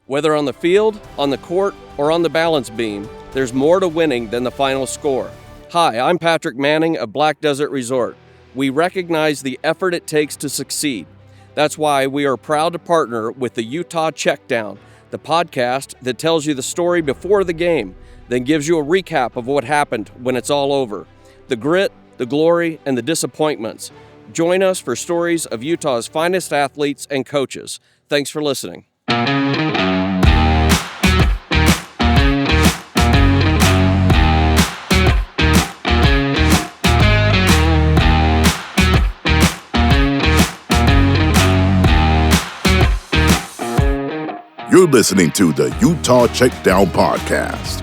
Whether on the field, on the court, or on the balance beam, there's more to winning than the final score. Hi, I'm Patrick Manning of Black Desert Resort. We recognize the effort it takes to succeed. That's why we are proud to partner with the Utah Checkdown, the podcast that tells you the story before the game, then gives you a recap of what happened when it's all over. The grit, the glory, and the disappointments. Join us for stories of Utah's finest athletes and coaches. Thanks for listening. You're listening to the Utah Checkdown Podcast.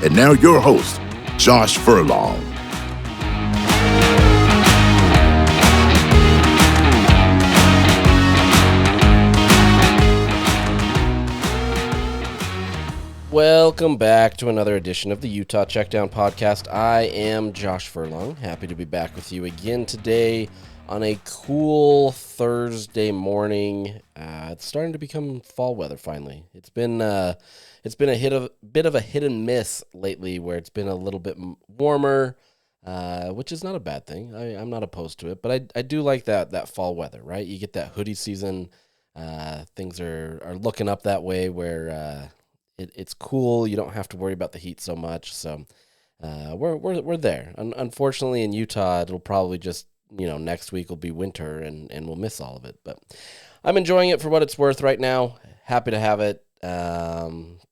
And now your host, Josh Furlong. Welcome back to another edition of the Utah Checkdown Podcast. I am Josh Furlong. Happy to be back with you again today on a cool Thursday morning. It's starting to become fall weather finally. It's been a bit of a hit and miss lately, where it's been a little bit warmer, which is not a bad thing. I'm not opposed to it, but I do like that fall weather, right? You get that hoodie season. Things are looking up that way, where it's cool. You don't have to worry about the heat so much. So we're there. Unfortunately, in Utah, it'll probably just, next week will be winter, and we'll miss all of it. But I'm enjoying it for what it's worth right now. Happy to have it.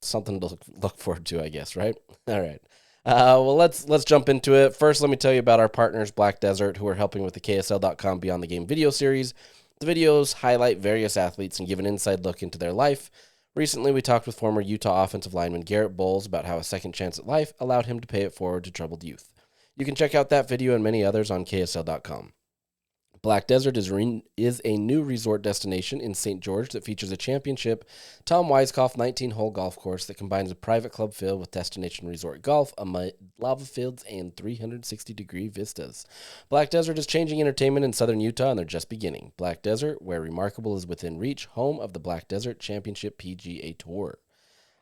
Something to look forward to, I guess, right? All right. Well, let's jump into it. First, let me tell you about our partners, Black Desert, who are helping with the KSL.com Beyond the Game video series. The videos highlight various athletes and give an inside look into their life. Recently, we talked with former Utah offensive lineman Garrett Bowles about how a second chance at life allowed him to pay it forward to troubled youth. You can check out that video and many others on KSL.com. Black Desert is a new resort destination in St. George that features a championship Tom Weiskopf 19-hole golf course that combines a private club filled with destination resort golf, lava fields, and 360-degree vistas. Black Desert is changing entertainment in southern Utah, and they're just beginning. Black Desert, where remarkable is within reach, home of the Black Desert Championship PGA Tour.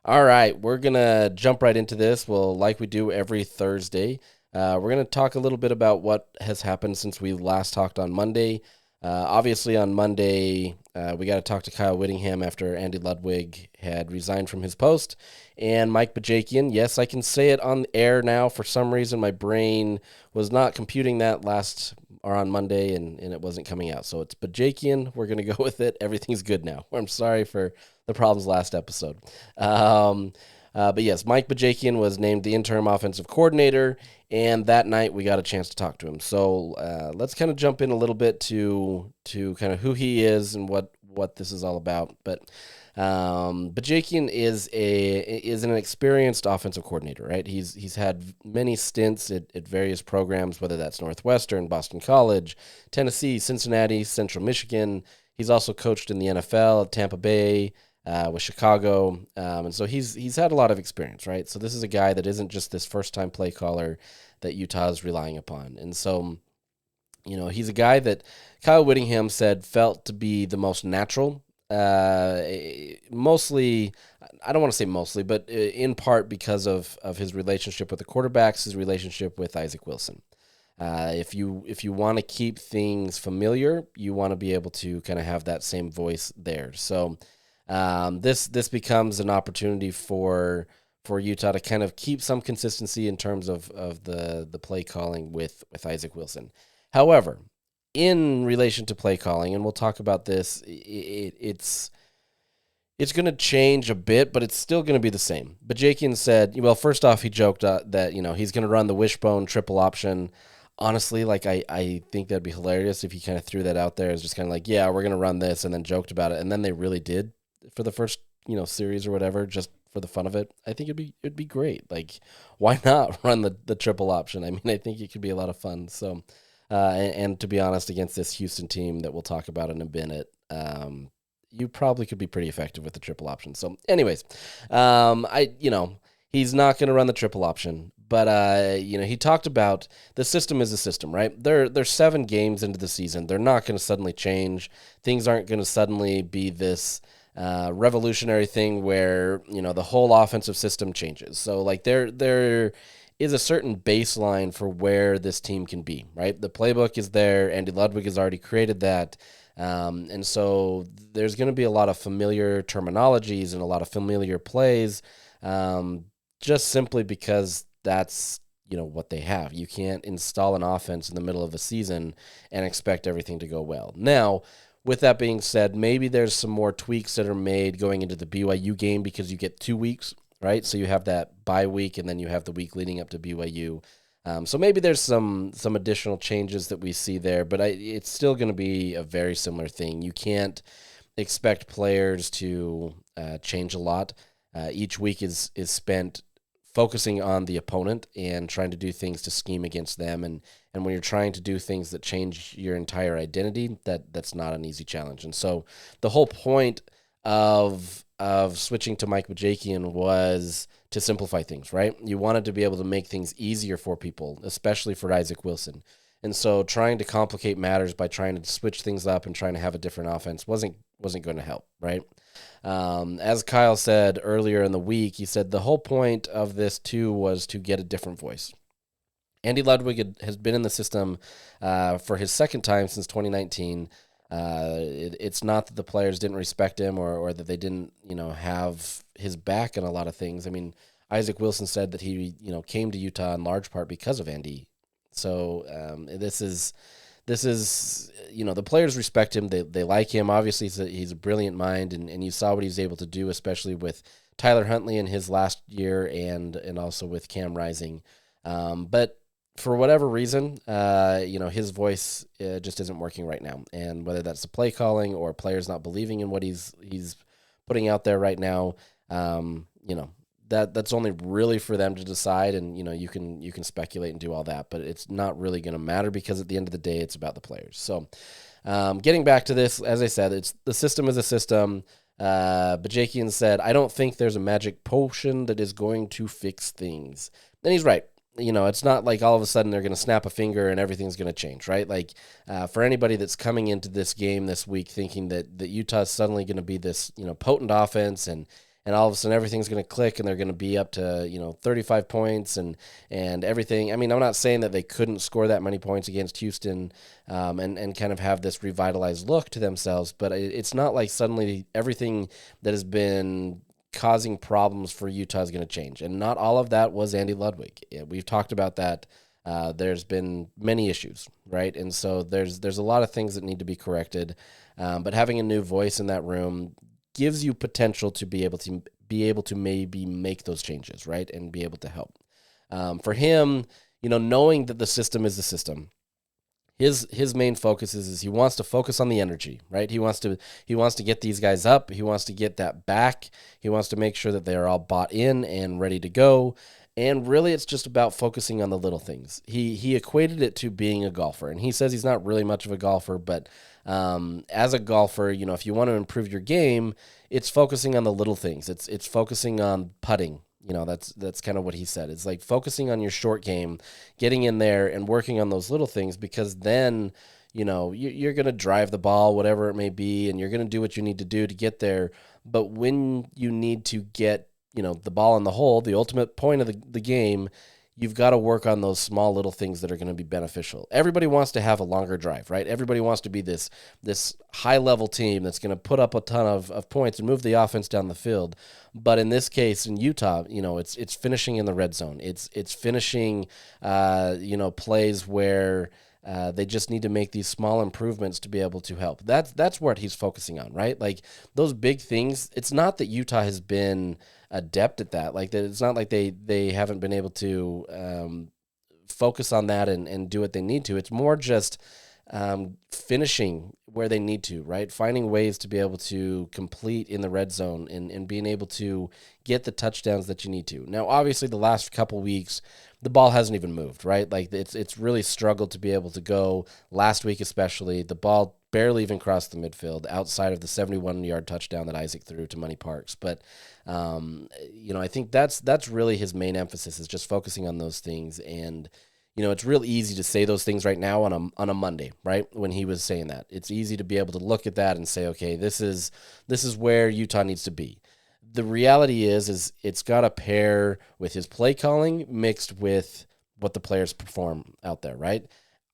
All right, we're going to jump right into this. Well, like we do every Thursday, we're going to talk a little bit about what has happened since we last talked on Monday. Obviously, on Monday, we got to talk to Kyle Whittingham after Andy Ludwig had resigned from his post. And Mike Bajakian, yes, I can say it on the air now. For some reason, my brain was not computing that on Monday, and it wasn't coming out. So it's Bajakian. We're going to go with it. Everything's good now. I'm sorry for the problems last episode. But yes, Mike Bajakian was named the interim offensive coordinator, and that night we got a chance to talk to him. So let's kind of jump in a little bit to kind of who he is and what this is all about. But Bajakian is an experienced offensive coordinator, right? He's had many stints at various programs, whether that's Northwestern, Boston College, Tennessee, Cincinnati, Central Michigan. He's also coached in the NFL, Tampa Bay, with Chicago, and so he's had a lot of experience, right? So this is a guy that isn't just this first-time play caller that Utah is relying upon. And so, he's a guy that Kyle Whittingham said felt to be the most natural, mostly, I don't want to say mostly, but in part because of his relationship with the quarterbacks, his relationship with Isaac Wilson. If you want to keep things familiar, you want to be able to kind of have that same voice there. So this becomes an opportunity for Utah to kind of keep some consistency in terms of the play calling with Isaac Wilson. However, in relation to play calling, and we'll talk about this, it's going to change a bit, but it's still going to be the same. Bajakian said, well, first off, he joked that he's going to run the wishbone triple option. Honestly, I think that'd be hilarious if he kind of threw that out there as just kind of like, yeah, we're going to run this, and then joked about it, and then they really did for the first series or whatever, just for the fun of it. I think it'd be great. Like, why not run the triple option? I mean, I think it could be a lot of fun. So, and to be honest, against this Houston team that we'll talk about in a minute, you probably could be pretty effective with the triple option. So, anyways, he's not going to run the triple option. But, he talked about the system is a system, right? They're 7 games into the season. They're not going to suddenly change. Things aren't going to suddenly be this revolutionary thing where, the whole offensive system changes. So like there is a certain baseline for where this team can be, right? The playbook is there. Andy Ludwig has already created that. And so there's going to be a lot of familiar terminologies and a lot of familiar plays, just simply because that's, what they have. You can't install an offense in the middle of a season and expect everything to go well. Now, with that being said, maybe there's some more tweaks that are made going into the BYU game because you get 2 weeks, right? So you have that bye week and then you have the week leading up to BYU. So maybe there's some additional changes that we see there, but it's still going to be a very similar thing. You can't expect players to change a lot. Each week is spent focusing on the opponent and trying to do things to scheme against them. And when you're trying to do things that change your entire identity, that's not an easy challenge. And so the whole point of switching to Mike Bajakian was to simplify things, right? You wanted to be able to make things easier for people, especially for Isaac Wilson. And so trying to complicate matters by trying to switch things up and trying to have a different offense wasn't going to help, right? As Kyle said earlier in the week, he said the whole point of this too was to get a different voice. Andy Ludwig has been in the system for his second time since 2019. It's not that the players didn't respect him or that they didn't, have his back in a lot of things. I mean, Isaac Wilson said that he, came to Utah in large part because of Andy. So this is, the players respect him. They like him. Obviously, he's a brilliant mind, and you saw what he was able to do, especially with Tyler Huntley in his last year and also with Cam Rising. But for whatever reason, his voice just isn't working right now. And whether that's the play calling or players not believing in what he's putting out there right now, that's only really for them to decide. And, you can speculate and do all that, but it's not really going to matter because at the end of the day, it's about the players. So getting back to this, as I said, the system is a system. Bajakian said, I don't think there's a magic potion that is going to fix things. And he's right. It's not like all of a sudden they're going to snap a finger and everything's going to change, right? Like for anybody that's coming into this game this week thinking that Utah's suddenly going to be this, potent offense and all of a sudden everything's going to click and they're going to be up to, 35 points and everything. I mean, I'm not saying that they couldn't score that many points against Houston and kind of have this revitalized look to themselves, but it's not like suddenly everything that has been causing problems for Utah is going to change. And not all of that was Andy Ludwig. We've talked about that. There's been many issues, right? And so there's a lot of things that need to be corrected. But having a new voice in that room gives you potential to be able to maybe make those changes, right? And be able to help. For him, knowing that the system is the system, his main focus is he wants to focus on the energy, right? He wants to get these guys up. He wants to get that back. He wants to make sure that they're all bought in and ready to go. And really, it's just about focusing on the little things. He equated it to being a golfer, and he says he's not really much of a golfer, but as a golfer, if you want to improve your game, it's focusing on the little things. It's focusing on putting. That's kind of what he said. It's like focusing on your short game, getting in there and working on those little things, because then, you're going to drive the ball, whatever it may be, and you're going to do what you need to do to get there. But when you need to get, the ball in the hole, the ultimate point of the game, you've got to work on those small little things that are going to be beneficial. Everybody wants to have a longer drive, right? Everybody wants to be this high-level team that's going to put up a ton of points and move the offense down the field. But in this case, in Utah, it's finishing in the red zone. It's finishing, plays where they just need to make these small improvements to be able to help. That's what he's focusing on, right? Like those big things. It's not that Utah has been adept at that. Like that, it's not like they haven't been able to focus on that and do what they need to. It's more just finishing where they need to, right? Finding ways to be able to complete in the red zone and being able to get the touchdowns that you need to. Now, obviously, the last couple weeks, the ball hasn't even moved, right? Like it's really struggled to be able to go. Last week especially, the ball barely even crossed the midfield outside of the 71-yard touchdown that Isaac threw to Money Parks. But, I think that's really his main emphasis, is just focusing on those things. And, It's real easy to say those things right now on a Monday, right? When he was saying that, it's easy to be able to look at that and say, okay, this is where Utah needs to be. The reality is it's got to pair with his play calling mixed with what the players perform out there, right?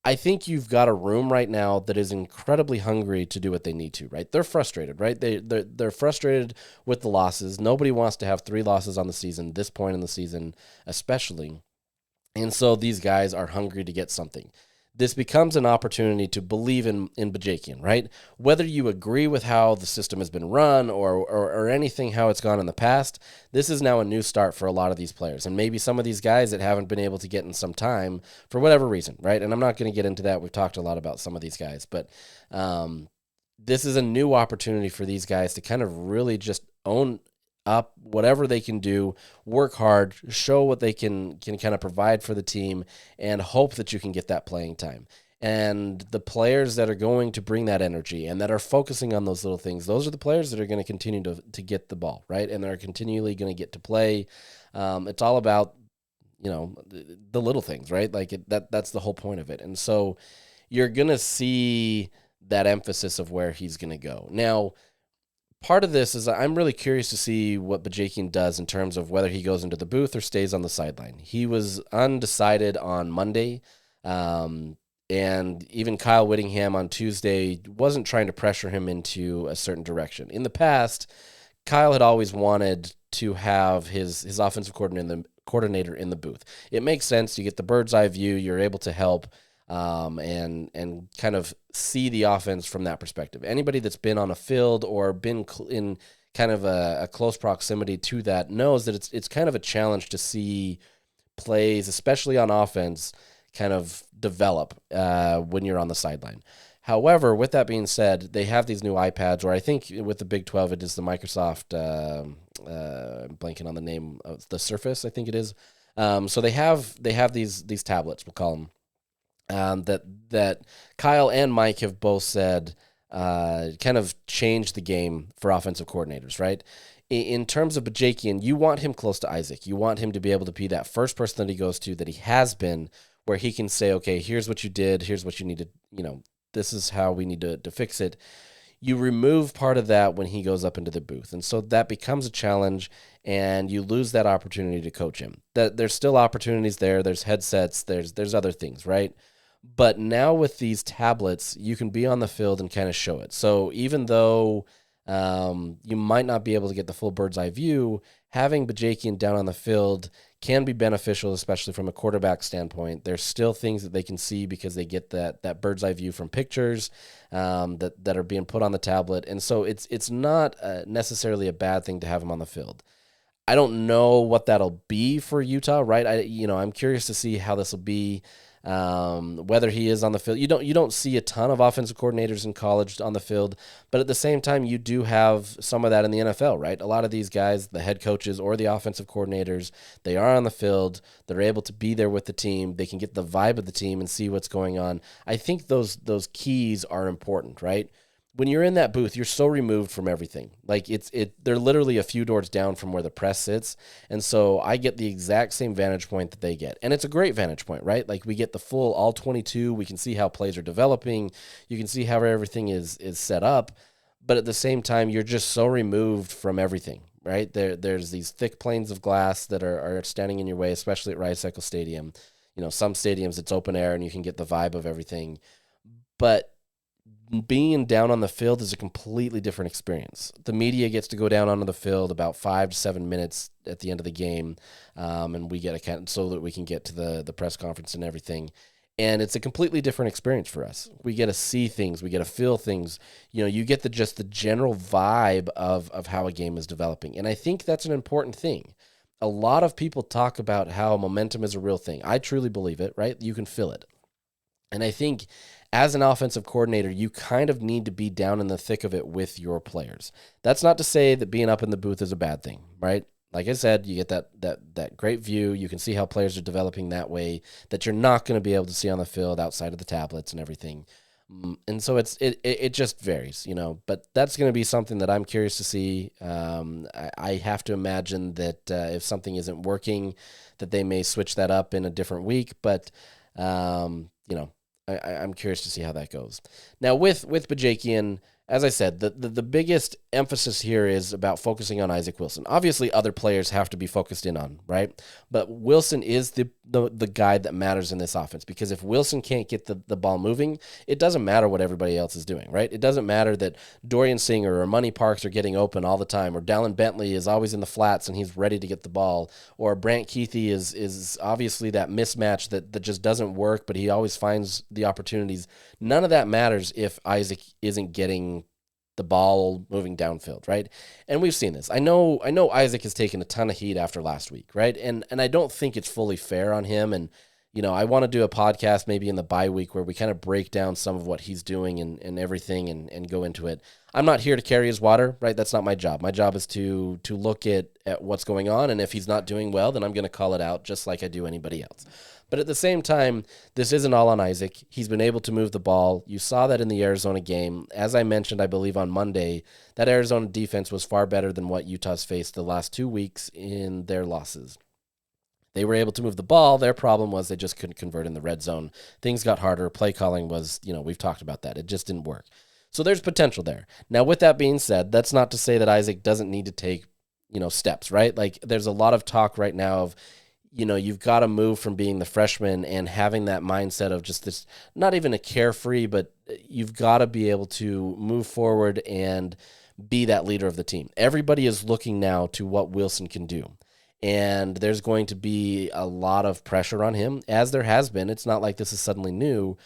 I think you've got a room right now that is incredibly hungry to do what they need to, right? They're frustrated, right? They're frustrated with the losses. Nobody wants to have 3 losses on the season, this point in the season especially. And so these guys are hungry to get something. This becomes an opportunity to believe in Bajakian, right? Whether you agree with how the system has been run or anything, how it's gone in the past, this is now a new start for a lot of these players. And maybe some of these guys that haven't been able to get in some time for whatever reason, right? And I'm not going to get into that. We've talked a lot about some of these guys. But this is a new opportunity for these guys to kind of really just own up whatever they can do, work hard, show what they can kind of provide for the team, and hope that you can get that playing time. And the players that are going to bring that energy and that are focusing on those little things, those are the players that are going to continue to get the ball, right? And they're continually going to get to play. It's all about, the little things, right? Like that's the whole point of it. And so you're going to see that emphasis of where he's going to go. Now, part of this is I'm really curious to see what Bajakian does in terms of whether he goes into the booth or stays on the sideline. He was undecided on Monday, and even Kyle Whittingham on Tuesday wasn't trying to pressure him into a certain direction. In the past, Kyle had always wanted to have his offensive coordinator in the booth. It makes sense. You get the bird's eye view. You're able to help and kind of see the offense from that perspective. Anybody that's been on a field or been in kind of a close proximity to that knows that it's kind of a challenge to see plays, especially on offense, kind of develop when you're on the sideline. However, with that being said, they have these new iPads, or I think with the Big 12, it is the Microsoft, I'm blanking on the name of the Surface, I think it is. So they have these tablets, we'll call them. That Kyle and Mike have both said kind of changed the game for offensive coordinators, right? In terms of Bajakian, you want him close to Isaac. You want him to be able to be that first person that he goes to, that he has been, where he can say, okay, here's what you did, here's what you need to, this is how we need to fix it. You remove part of that when he goes up into the booth. And so that becomes a challenge, and you lose that opportunity to coach him. There's still opportunities there. There's headsets. There's other things, right? But now with these tablets, you can be on the field and kind of show it. So even though you might not be able to get the full bird's eye view, having Bajakian down on the field can be beneficial, especially from a quarterback standpoint. There's still things that they can see because they get that bird's eye view from pictures that are being put on the tablet. And so it's not necessarily a bad thing to have him on the field. I don't know what that'll be for Utah, right? I'm curious to see how this will be. Whether he is on the field, you don't see a ton of offensive coordinators in college on the field, but at the same time, you do have some of that in the NFL, right? A lot of these guys, the head coaches or the offensive coordinators, they are on the field. They're able to be there with the team. They can get the vibe of the team and see what's going on. I think those keys are important, right? When you're in that booth, you're so removed from everything. Like they're literally a few doors down from where the press sits. And so I get the exact same vantage point that they get. And it's a great vantage point, right? Like we get the full all 22. We can see how plays are developing. You can see how everything is set up. But at the same time, you're just so removed from everything, right? There's these thick planes of glass that are standing in your way, especially at Rice-Eccles Stadium. Some stadiums, it's open air and you can get the vibe of everything. But being down on the field is a completely different experience. The media gets to go down onto the field about 5 to 7 minutes at the end of the game, and we get so that we can get to the press conference and everything. And it's a completely different experience for us. We get to see things, we get to feel things. You get the general vibe of how a game is developing, and I think that's an important thing. A lot of people talk about how momentum is a real thing. I truly believe it, right? You can feel it, and I think as an offensive coordinator, you kind of need to be down in the thick of it with your players. That's not to say that being up in the booth is a bad thing, right? Like I said, you get that great view. You can see how players are developing that way that you're not going to be able to see on the field outside of the tablets and everything. And so it just varies, But that's going to be something that I'm curious to see. I have to imagine that if something isn't working, that they may switch that up in a different week. But I'm curious to see how that goes. Now, with Bajakian, as I said, the biggest emphasis here is about focusing on Isaac Wilson. Obviously, other players have to be focused in on, right? But Wilson is the guy that matters in this offense, because if Wilson can't get the ball moving, it doesn't matter what everybody else is doing, right? It doesn't matter that Dorian Singer or Money Parks are getting open all the time, or Dallin Bentley is always in the flats and he's ready to get the ball, or Brant Keithy is obviously that mismatch that just doesn't work, but he always finds the opportunities. None of that matters if Isaac isn't getting the ball moving downfield, right? And we've seen this. I know Isaac has taken a ton of heat after last week, right? And I don't think it's fully fair on him. And, I want to do a podcast maybe in the bye week where we kind of break down some of what he's doing and everything and go into it. I'm not here to carry his water, right? That's not my job. My job is to look at what's going on. And if he's not doing well, then I'm going to call it out just like I do anybody else. But at the same time, this isn't all on Isaac. He's been able to move the ball. You saw that in the Arizona game. As I mentioned, I believe on Monday, that Arizona defense was far better than what Utah's faced the last 2 weeks in their losses. They were able to move the ball. Their problem was they just couldn't convert in the red zone. Things got harder. Play calling was, we've talked about that. It just didn't work. So there's potential there. Now, with that being said, that's not to say that Isaac doesn't need to take, steps, right? Like, there's a lot of talk right now of, you've got to move from being the freshman and having that mindset of just this, not even a carefree, but you've got to be able to move forward and be that leader of the team. Everybody is looking now to what Wilson can do. And there's going to be a lot of pressure on him, as there has been. It's not like this is suddenly new,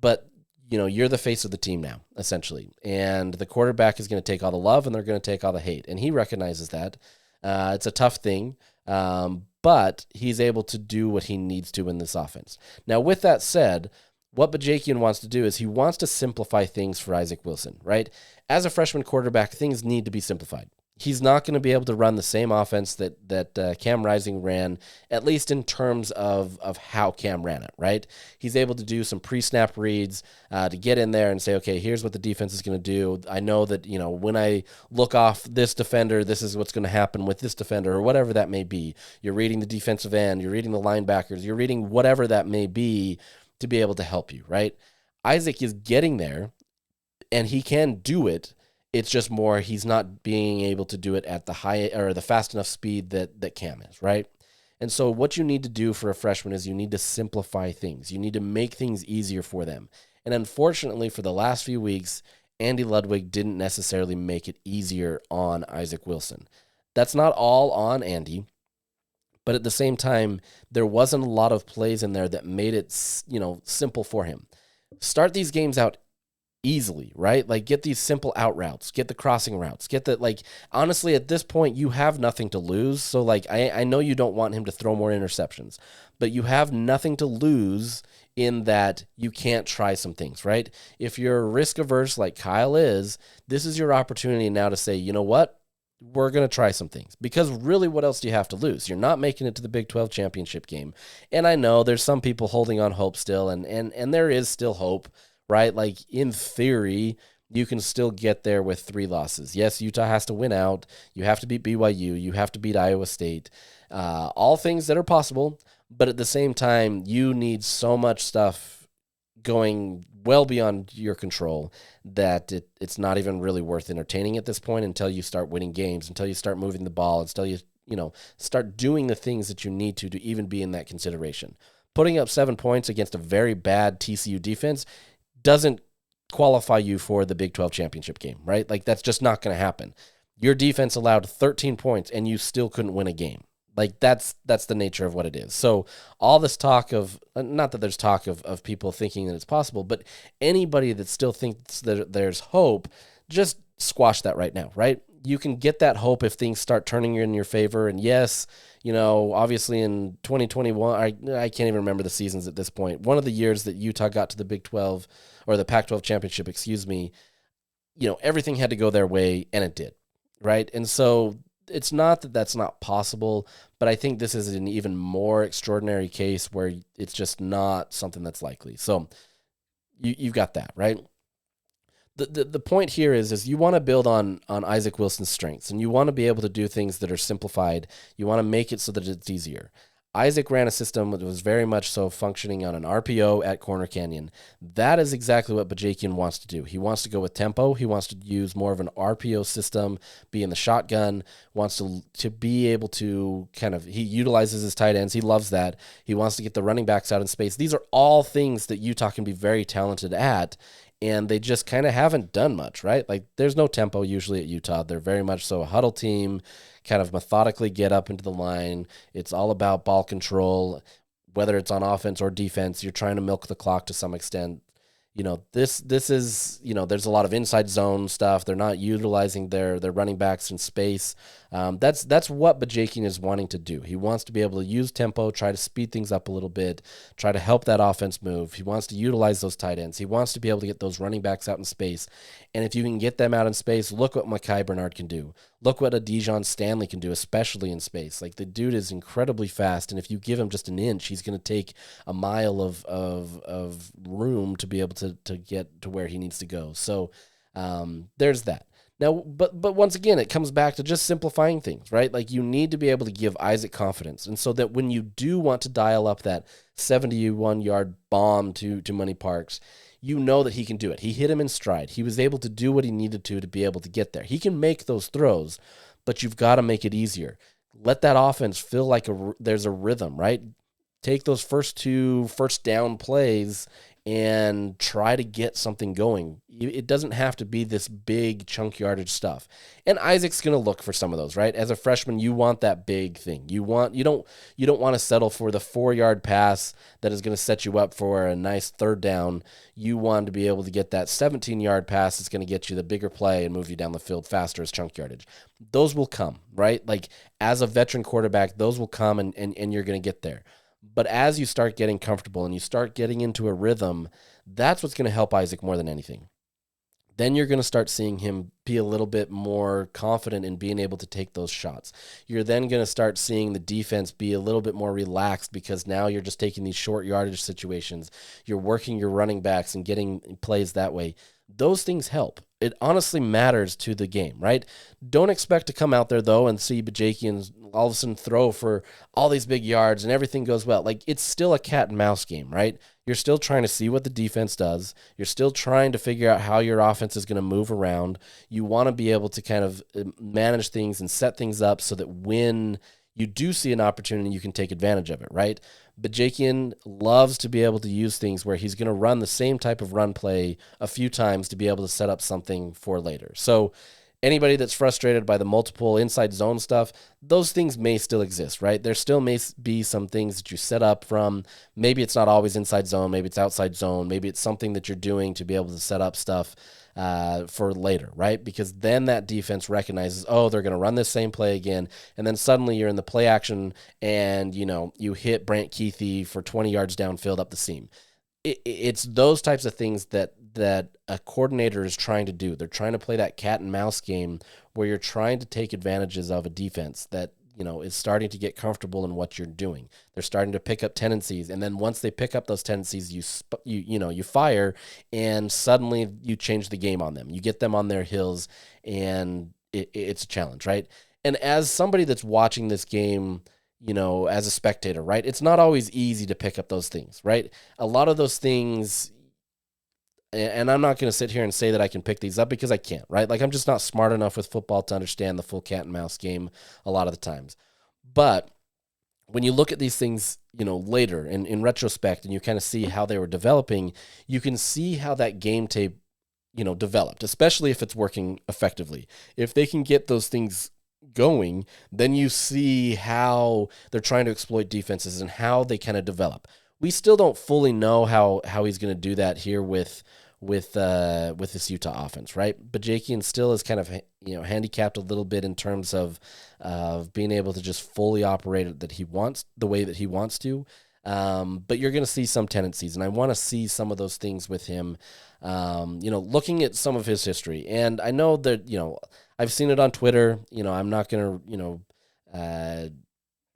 but you're the face of the team now, essentially. And the quarterback is going to take all the love and they're going to take all the hate. And he recognizes that. It's a tough thing. But he's able to do what he needs to in this offense. Now, with that said, what Bajakian wants to do is he wants to simplify things for Isaac Wilson, right? As a freshman quarterback, things need to be simplified. He's not going to be able to run the same offense that Cam Rising ran, at least in terms of how Cam ran it, right? He's able to do some pre-snap reads to get in there and say, okay, here's what the defense is going to do. I know that, when I look off this defender, this is what's going to happen with this defender, or whatever that may be. You're reading the defensive end, you're reading the linebackers, you're reading whatever that may be to be able to help you, right? Isaac is getting there, and he can do it. It's just more he's not being able to do it at the high or the fast enough speed that Cam is, right? And so what you need to do for a freshman is you need to simplify things. You need to make things easier for them. And unfortunately, for the last few weeks, Andy Ludwig didn't necessarily make it easier on Isaac Wilson. That's not all on Andy, but at the same time, there wasn't a lot of plays in there that made it, simple for him. Start these games out easily, right? Like, get these simple out routes, get the crossing routes, honestly, at this point, you have nothing to lose. So, I know you don't want him to throw more interceptions, but you have nothing to lose in that you can't try some things, right? If you're risk averse like Kyle is, this is your opportunity now to say, you know what? We're going to try some things, because really, what else do you have to lose? You're not making it to the Big 12 championship game. And I know there's some people holding on hope still, and there is still hope, right? Like, in theory, you can still get there with 3 losses. Yes, Utah has to win out. You have to beat BYU. You have to beat Iowa State. All things that are possible, but at the same time, you need so much stuff going well beyond your control that it's not even really worth entertaining at this point until you start winning games, until you start moving the ball, until you start doing the things that you need to even be in that consideration. Putting up 7 points against a very bad TCU defense doesn't qualify you for the Big 12 championship game, right? Like, that's just not going to happen. Your defense allowed 13 points and you still couldn't win a game. Like, that's the nature of what it is. So all this talk of, not that there's talk of people thinking that it's possible, but anybody that still thinks that there's hope, just squash that right now, right? You can get that hope if things start turning in your favor. And yes, obviously in 2021, I can't even remember the seasons at this point. One of the years that Utah got to the Big 12 or the Pac-12 championship, everything had to go their way, and it did, right? And so it's not that that's not possible, but I think this is an even more extraordinary case where it's just not something that's likely. So you've got that, right? The point here is you want to build on Isaac Wilson's strengths, and you want to be able to do things that are simplified. You want to make it so that it's easier. Isaac ran a system that was very much so functioning on an RPO at Corner Canyon. That is exactly what Bajakian wants to do. He wants to go with tempo. He wants to use more of an RPO system, be in the shotgun, wants to be able to he utilizes his tight ends. He loves that. He wants to get the running backs out in space. These are all things that Utah can be very talented at, and they just kind of haven't done much, right? Like, there's no tempo usually at Utah. They're very much so a huddle team, kind of methodically get up into the line. It's all about ball control, whether it's on offense or defense. You're trying to milk the clock to some extent. This is, there's a lot of inside zone stuff. They're not utilizing their running backs in space. That's what Bajakian is wanting to do. He wants to be able to use tempo, try to speed things up a little bit, try to help that offense move. He wants to utilize those tight ends. He wants to be able to get those running backs out in space. And if you can get them out in space, look what Mekhi Bernard can do. Look what a Dijon Stanley can do, especially in space. Like, the dude is incredibly fast, and if you give him just an inch, he's going to take a mile of room to be able to get to where he needs to go. So there's that. Now, but once again, it comes back to just simplifying things, right? Like, you need to be able to give Isaac confidence, and so that when you do want to dial up that 71-yard bomb to Money Parks, you know that he can do it. He hit him in stride. He was able to do what he needed to be able to get there. He can make those throws, but you've got to make it easier. Let that offense feel like there's a rhythm, right? Take those first 2 first down plays and try to get something going. It doesn't have to be this big chunk yardage stuff. And Isaac's going to look for some of those, right? As a freshman, you want that big thing. You don't want to settle for the 4-yard pass that is going to set you up for a nice third down. You want to be able to get that 17-yard pass that's going to get you the bigger play and move you down the field faster as chunk yardage. Those will come, right? Like, as a veteran quarterback, those will come and you're going to get there. But as you start getting comfortable and you start getting into a rhythm, that's what's going to help Isaac more than anything. Then you're going to start seeing him be a little bit more confident in being able to take those shots. You're then going to start seeing the defense be a little bit more relaxed, because now you're just taking these short yardage situations. You're working your running backs and getting plays that way. Those things help. It honestly matters to the game, right? Don't expect to come out there, though, and see Bajakian all of a sudden throw for all these big yards and everything goes well. Like, it's still a cat and mouse game, right? You're still trying to see what the defense does. You're still trying to figure out how your offense is going to move around. You want to be able to kind of manage things and set things up so that when you do see an opportunity, you can take advantage of it, right? Bajakian loves to be able to use things where he's going to run the same type of run play a few times to be able to set up something for later. So anybody that's frustrated by the multiple inside zone stuff, those things may still exist, right? There still may be some things that you set up from. Maybe it's not always inside zone. Maybe it's outside zone. Maybe it's something that you're doing to be able to set up stuff for later, right? Because then that defense recognizes, oh, they're going to run this same play again, and then suddenly you're in the play action and, you hit Brant Keithy for 20 yards downfield up the seam. It's those types of things that a coordinator is trying to do. They're trying to play that cat and mouse game where you're trying to take advantages of a defense that is starting to get comfortable in what you're doing. They're starting to pick up tendencies, and then once they pick up those tendencies, you fire, and suddenly you change the game on them. You get them on their heels, and it's a challenge, right? And as somebody that's watching this game, as a spectator, right, it's not always easy to pick up those things, right? A lot of those things, and I'm not going to sit here and say that I can pick these up because I can't, right? Like, I'm just not smart enough with football to understand the full cat and mouse game a lot of the times. But when you look at these things, later in retrospect, and you kind of see how they were developing, you can see how that game tape, developed, especially if it's working effectively. If they can get those things going, then you see how they're trying to exploit defenses and how they kind of develop. We still don't fully know how he's going to do that here with this Utah offense, right? Bajakian still is kind of handicapped a little bit in terms of being able to just fully operate it the way that he wants to. But you're going to see some tendencies, and I want to see some of those things with him. Looking at some of his history, and I know that I've seen it on Twitter. I'm not going to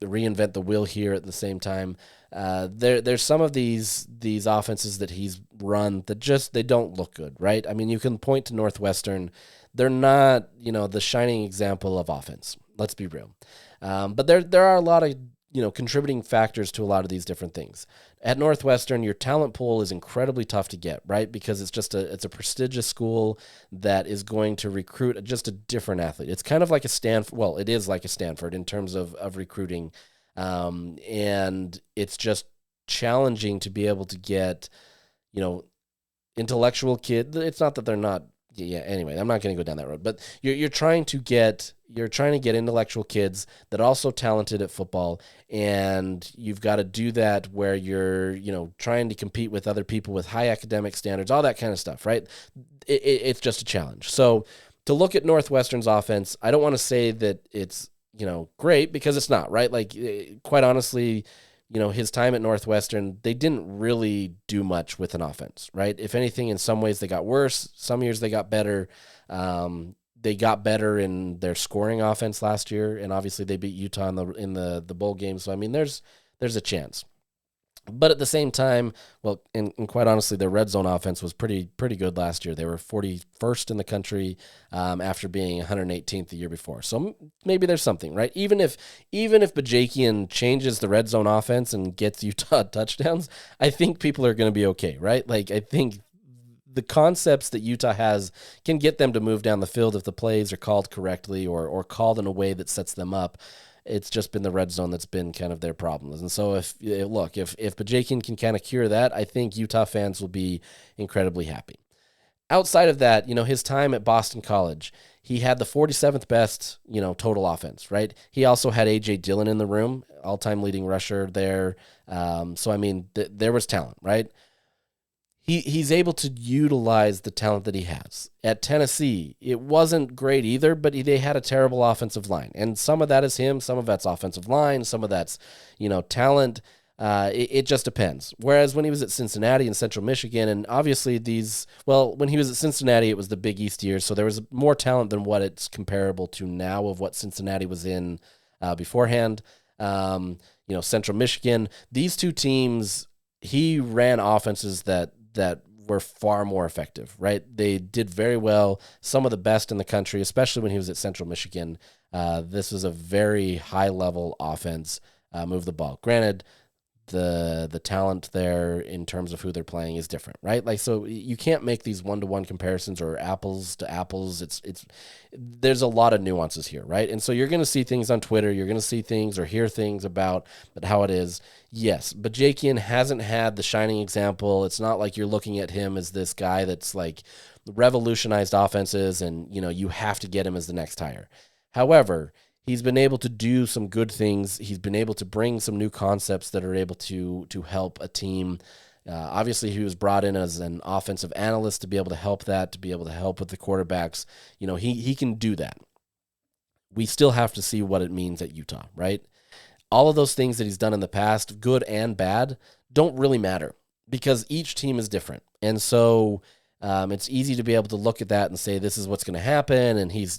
reinvent the wheel here at the same time. There's some of these offenses that he's run that they don't look good, right? I mean, you can point to Northwestern. They're not, the shining example of offense. Let's be real. But there are a lot of contributing factors to a lot of these different things. At Northwestern, your talent pool is incredibly tough to get, right? Because it's a prestigious school that is going to recruit just a different athlete. It's kind of like a Stanford. Well, it is like a Stanford in terms of recruiting. And it's just challenging to be able to get, intellectual kid. It's not that they're not. Yeah. Anyway, I'm not going to go down that road. But you're trying to get intellectual kids that are also talented at football, and you've got to do that where you're trying to compete with other people with high academic standards, all that kind of stuff, right? It's just a challenge. So to look at Northwestern's offense, I don't want to say that it's great, because it's not, right? Like, quite honestly, his time at Northwestern, they didn't really do much with an offense, right? If anything, in some ways they got worse. Some years they got better. They got better in their scoring offense last year, and obviously they beat Utah in the bowl game. So I mean, there's a chance. But at the same time, well, and quite honestly, their red zone offense was pretty good last year. They were 41st in the country after being 118th the year before. So maybe there's something, right? Even if Bajakian changes the red zone offense and gets Utah touchdowns, I think people are going to be okay, right? Like, I think the concepts that Utah has can get them to move down the field if the plays are called correctly or called in a way that sets them up. It's just been the red zone that's been kind of their problems. And so if Bajakian can kind of cure that, I think Utah fans will be incredibly happy. Outside of that, his time at Boston College, he had the 47th best, total offense, right? He also had A.J. Dillon in the room, all-time leading rusher there. So, I mean, there was talent, right? He's able to utilize the talent that he has. At Tennessee, it wasn't great either, but they had a terrible offensive line. And some of that is him, some of that's offensive line, some of that's, talent. It just depends. Whereas when he was at Cincinnati and Central Michigan, and obviously when he was at Cincinnati, it was the Big East years, so there was more talent than what it's comparable to now of what Cincinnati was in beforehand. Central Michigan, these two teams, he ran offenses that were far more effective, right? They did very well, some of the best in the country, especially when he was at Central Michigan. This was a very high-level offense, move the ball. Granted, the talent there in terms of who they're playing is different, right? Like, so you can't make these one-to-one comparisons or apples to apples. There's a lot of nuances here, right? And so you're going to see things on Twitter, you're going to see things or hear things about how it is. Yes, Bajakian hasn't had the shining example. It's not like you're looking at him as this guy that's like revolutionized offenses and, you have to get him as the next hire. However, he's been able to do some good things. He's been able to bring some new concepts that are able to help a team. Obviously, he was brought in as an offensive analyst to be able to help with the quarterbacks. He can do that. We still have to see what it means at Utah, right? All of those things that he's done in the past, good and bad, don't really matter because each team is different. And so it's easy to be able to look at that and say, this is what's going to happen, and he's,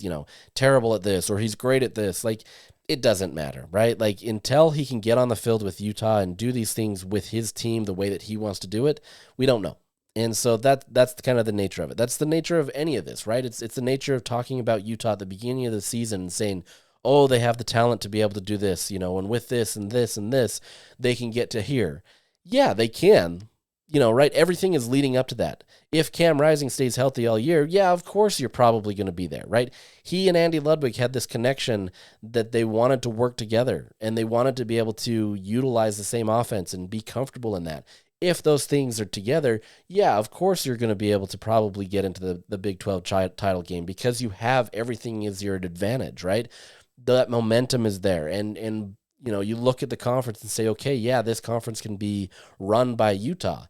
terrible at this, or he's great at this. Like, it doesn't matter, right? Like, until he can get on the field with Utah and do these things with his team the way that he wants to do it, we don't know. And so that's kind of the nature of it. That's the nature of any of this, right? It's the nature of talking about Utah at the beginning of the season and saying, oh, they have the talent to be able to do this, and with this and this and this, they can get to here. Yeah, they can. Right? Everything is leading up to that. If Cam Rising stays healthy all year, yeah, of course you're probably going to be there, right? He and Andy Ludwig had this connection that they wanted to work together, and they wanted to be able to utilize the same offense and be comfortable in that. If those things are together, yeah, of course you're going to be able to probably get into the Big 12 title game because you have everything is your advantage, right? That momentum is there, and you look at the conference and say, okay, yeah, this conference can be run by Utah,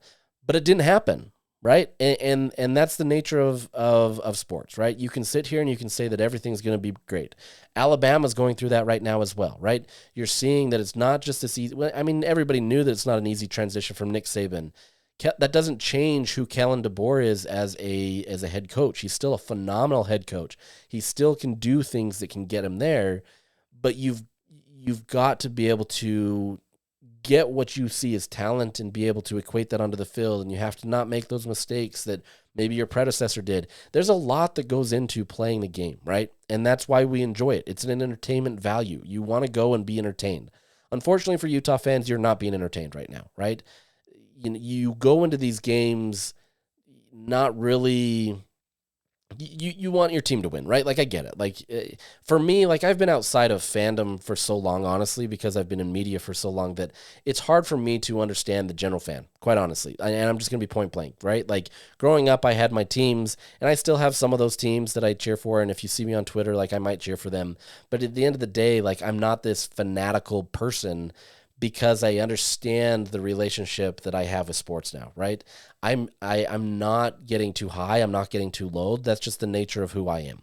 but it didn't happen, right? And that's the nature of sports, right? You can sit here and you can say that everything's going to be great. Alabama's going through that right now as well, right? You're seeing that it's not just this easy. I mean, everybody knew that it's not an easy transition from Nick Saban. That doesn't change who Kellen DeBoer is as a head coach. He's still a phenomenal head coach. He still can do things that can get him there, but you've got to be able to get what you see as talent and be able to equate that onto the field, and you have to not make those mistakes that maybe your predecessor did. There's a lot that goes into playing the game, right? And that's why we enjoy it. It's an entertainment value. You want to go and be entertained. Unfortunately for Utah fans, you're not being entertained right now, right? You go into these games not really. You want your team to win, right? Like, I get it. Like, for me, like, I've been outside of fandom for so long, honestly, because I've been in media for so long that it's hard for me to understand the general fan, quite honestly. And I'm just going to be point blank, right? Like, growing up, I had my teams, and I still have some of those teams that I cheer for. And if you see me on Twitter, like, I might cheer for them. But at the end of the day, like, I'm not this fanatical person because I understand the relationship that I have with sports now, right? I'm not getting too high. I'm not getting too low. That's just the nature of who I am.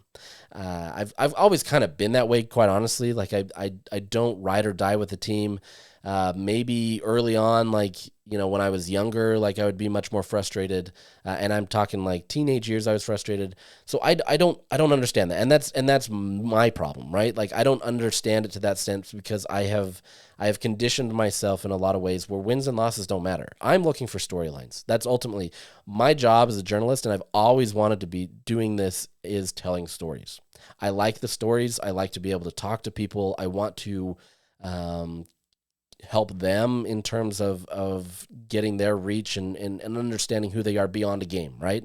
I've always kind of been that way, quite honestly. Like I don't ride or die with the team. Maybe early on, like, when I was younger, like I would be much more frustrated. And I'm talking like teenage years, I was frustrated. So I don't understand that. And that's my problem, right? Like, I don't understand it to that sense because I have conditioned myself in a lot of ways where wins and losses don't matter. I'm looking for storylines. That's ultimately my job as a journalist, and I've always wanted to be doing this, is telling stories. I like the stories. I like to be able to talk to people. I want to help them in terms of getting their reach and understanding who they are beyond a game, right?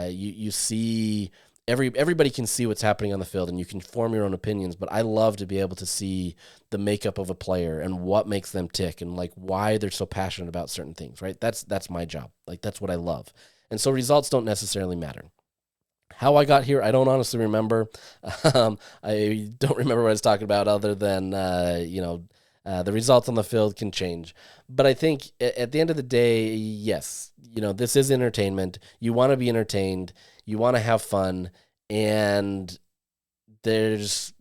You see... Everybody can see what's happening on the field, and you can form your own opinions, but I love to be able to see the makeup of a player and what makes them tick and like why they're so passionate about certain things, right? That's my job. Like, that's what I love. And so results don't necessarily matter. How I got here, I don't honestly remember. I don't remember what I was talking about other than, the results on the field can change. But I think at the end of the day, yes, this is entertainment. You want to be entertained. You want to have fun. And there's,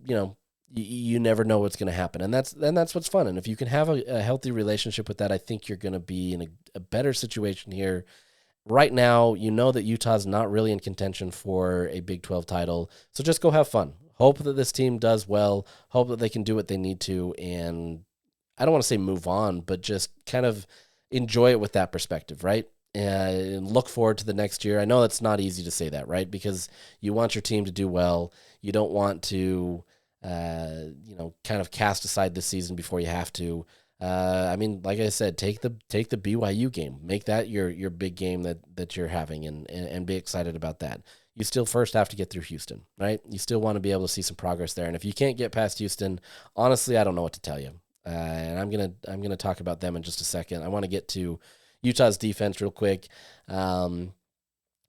you never know what's going to happen. And that's what's fun. And if you can have a healthy relationship with that, I think you're going to be in a better situation here. Right now, that Utah's not really in contention for a Big 12 title. So just go have fun. Hope that this team does well. Hope that they can do what they need to. And I don't want to say move on, but just kind of enjoy it with that perspective, right? And look forward to the next year. I know it's not easy to say that, right? Because you want your team to do well. You don't want to, kind of cast aside this season before you have to. Like I said, take the BYU game. Make that your big game that you're having and be excited about that. You still first have to get through Houston, right? You still want to be able to see some progress there. And if you can't get past Houston, honestly, I don't know what to tell you. And I'm gonna talk about them in just a second. I want to get to Utah's defense real quick.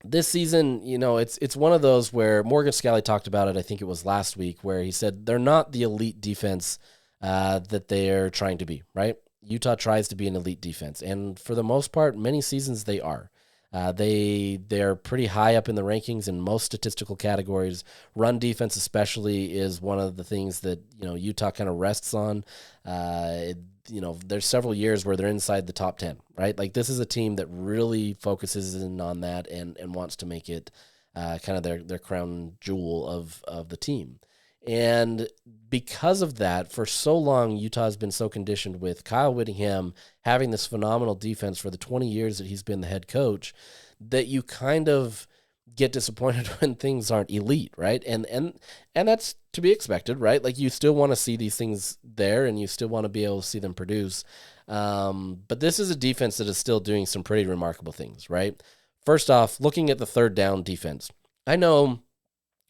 This season, it's one of those where Morgan Scalley talked about it. I think it was last week, where he said they're not the elite defense that they're trying to be, right? Utah tries to be an elite defense, and for the most part, many seasons they are. They're pretty high up in the rankings in most statistical categories. Run defense especially is one of the things that, Utah kind of rests on. There's several years where they're inside the top 10, right? Like, this is a team that really focuses in on that and wants to make it kind of their crown jewel of the team. And because of that, for so long, Utah's been so conditioned with Kyle Whittingham having this phenomenal defense for the 20 years that he's been the head coach, that you kind of get disappointed when things aren't elite, right? And that's to be expected, right? Like, you still want to see these things there, and you still want to be able to see them produce. But this is a defense that is still doing some pretty remarkable things, right? First off, looking at the third down defense, I know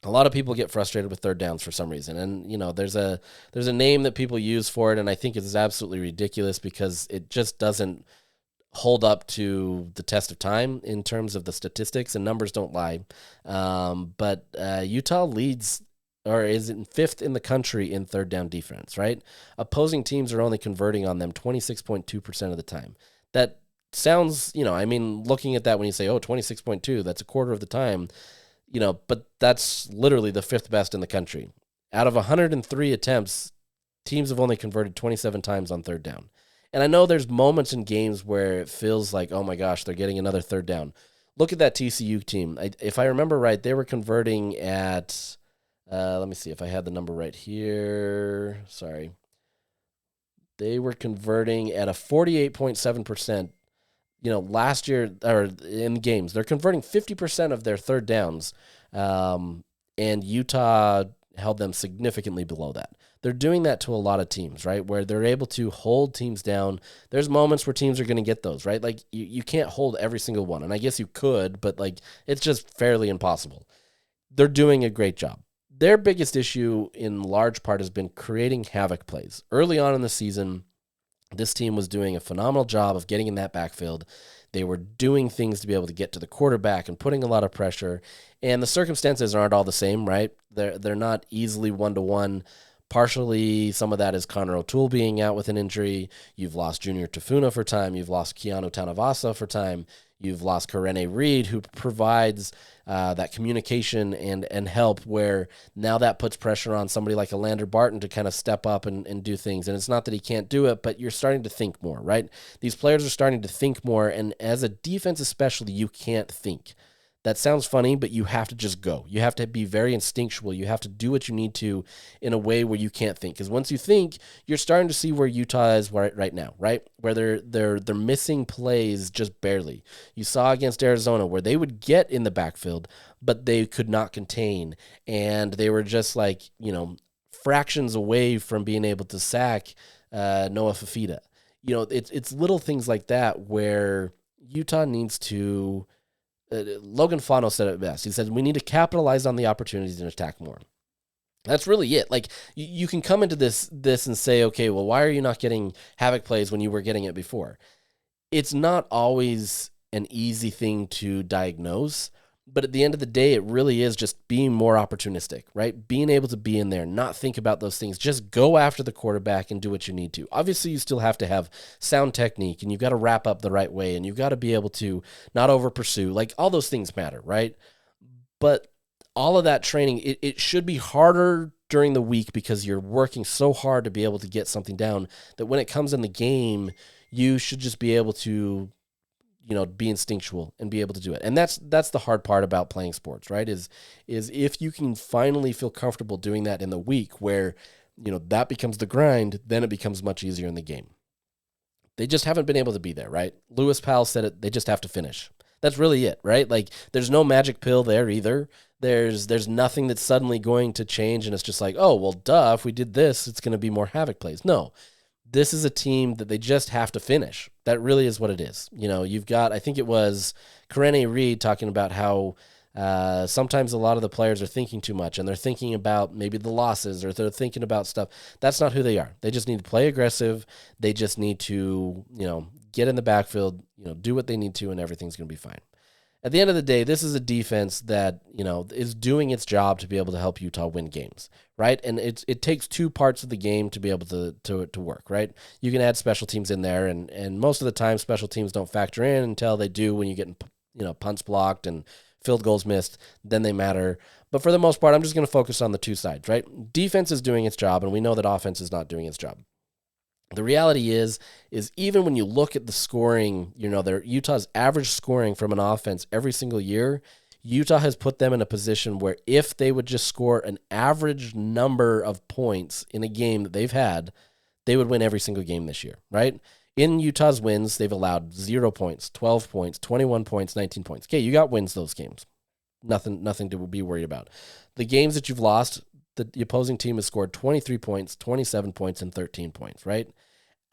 a lot of people get frustrated with third downs for some reason. And, there's a name that people use for it, and I think it is absolutely ridiculous because it just doesn't hold up to the test of time in terms of the statistics, and numbers don't lie. But Utah leads, or is in fifth in the country in third down defense, right? Opposing teams are only converting on them 26.2% of the time. That sounds, looking at that when you say, 26.2, that's a quarter of the time. But that's literally the fifth best in the country. Out of 103 attempts, teams have only converted 27 times on third down. And I know there's moments in games where it feels like, oh my gosh, they're getting another third down. Look at that TCU team. If I remember right, they were converting at, let me see if I had the number right here. Sorry. They were converting at a 48.7%. Last year, or in games, they're converting 50% of their third downs, and Utah held them significantly below that. They're doing that to a lot of teams, right? Where they're able to hold teams down. There's moments where teams are going to get those, right? Like you can't hold every single one. And I guess you could, but like it's just fairly impossible. They're doing a great job. Their biggest issue in large part has been creating havoc plays. Early on in the season, this team was doing a phenomenal job of getting in that backfield. They were doing things to be able to get to the quarterback and putting a lot of pressure. And the circumstances aren't all the same, right? They're not easily one-to-one. Partially, some of that is Connor O'Toole being out with an injury. You've lost Junior Tafuna for time. You've lost Keanu Tanavasa for time. You've lost Karene Reed, who provides that communication and help, where now that puts pressure on somebody like a Lander Barton to kind of step up and do things. And it's not that he can't do it, but you're starting to think more, right? These players are starting to think more, and as a defense especially, you can't think. That sounds funny, but you have to just go. You have to be very instinctual. You have to do what you need to in a way where you can't think. Because once you think, you're starting to see where Utah is right now, right? Where they're missing plays just barely. You saw against Arizona where they would get in the backfield, but they could not contain. And they were just like, fractions away from being able to sack Noah Fafita. It's little things like that where Utah needs to... Logan Fano said it best. He said, we need to capitalize on the opportunities and attack more. That's really it. Like, you can come into this and say, okay, well, why are you not getting havoc plays when you were getting it before? It's not always an easy thing to diagnose, but at the end of the day, it really is just being more opportunistic, right? Being able to be in there, not think about those things. Just go after the quarterback and do what you need to. Obviously, you still have to have sound technique, and you've got to wrap up the right way, and you've got to be able to not over pursue. Like, all those things matter, right? But all of that training, it should be harder during the week because you're working so hard to be able to get something down that when it comes in the game, you should just be able to be instinctual and be able to do it. And that's the hard part about playing sports, right? Is if you can finally feel comfortable doing that in the week where, that becomes the grind, then it becomes much easier in the game. They just haven't been able to be there, right? Lewis Powell said it, they just have to finish. That's really it, right? Like, there's no magic pill there either. There's nothing that's suddenly going to change and it's just like, oh, well, duh, if we did this, it's going to be more havoc plays. No. This is a team that they just have to finish. That really is what it is. You've got, I think it was Karene Reed talking about how sometimes a lot of the players are thinking too much and they're thinking about maybe the losses or they're thinking about stuff. That's not who they are. They just need to play aggressive. They just need to, get in the backfield, do what they need to, and everything's going to be fine. At the end of the day, this is a defense that, is doing its job to be able to help Utah win games, right? And it takes two parts of the game to be able to work, right? You can add special teams in there, and most of the time special teams don't factor in until they do when you get, punts blocked and field goals missed, then they matter. But for the most part, I'm just going to focus on the two sides, right? Defense is doing its job, and we know that offense is not doing its job. The reality is even when you look at the scoring, Utah's average scoring from an offense every single year, Utah has put them in a position where if they would just score an average number of points in a game that they've had, they would win every single game this year, right? In Utah's wins, they've allowed 0 points, 12 points, 21 points, 19 points. Okay, you got wins those games. Nothing to be worried about. The games that you've lost, the opposing team has scored 23 points, 27 points, and 13 points, right?